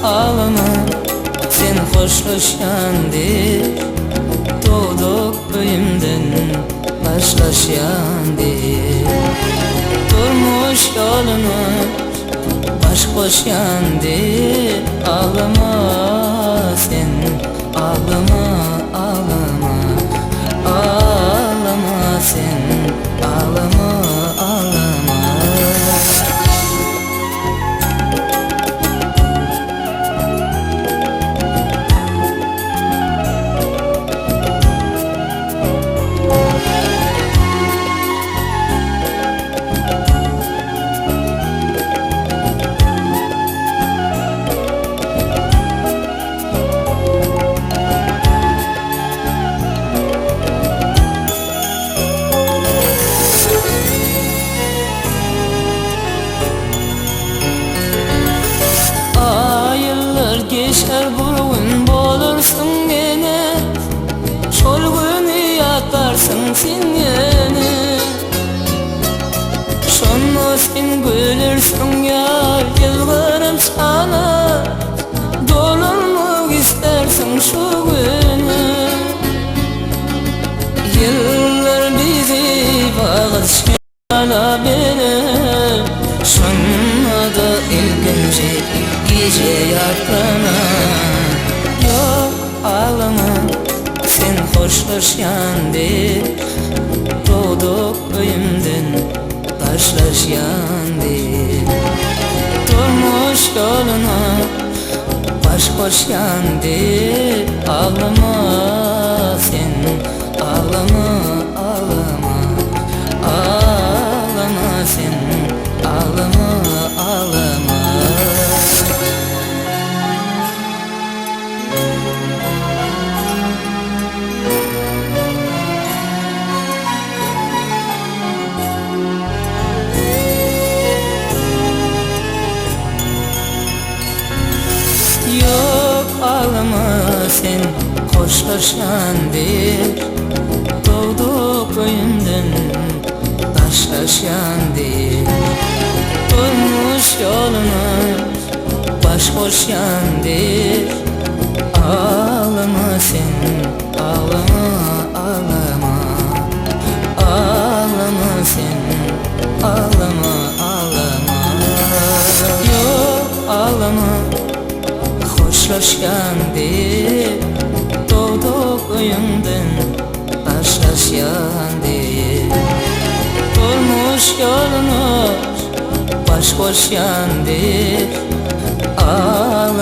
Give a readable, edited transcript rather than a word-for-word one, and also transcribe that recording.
ağlama sen hoşlaşyandı, doğduk köyümden başlaşyandı. Durmuş yolunu baş koşyandı, ağlama sen, ağlama, ağlama, ağlama sen, ağlama, ağlama. Geçer burun bolursun gene, şol günü yatarsın sen yine. Şonu sen gülürsün yar, yılgırım sana, dolurmak istersin şu günü. Yıllar bizi bağışla beni, şonu da ilgince gece yaprağına. Yok ağlama sen hoşlaşyandı, doğduk köyümden başlaşyandı. Durmuş yoluna baş koşyandı, ağlama sen, ağlama, ağlama, ağlama sen, ağlama, ağlama. Yok ağlama sen hoşlaşyandı, doğduk köyümden taşlaşyandı. Durmuş yoluna baş koşyandı, ağlama sen, ağlama, ağlama, ağlama sen, ağlama, ağlama. Yok ağlama hoşlaşyandı, doğduk köyümden taşlaşyandı. Durmuş yolunu baş koşyandı, ağlama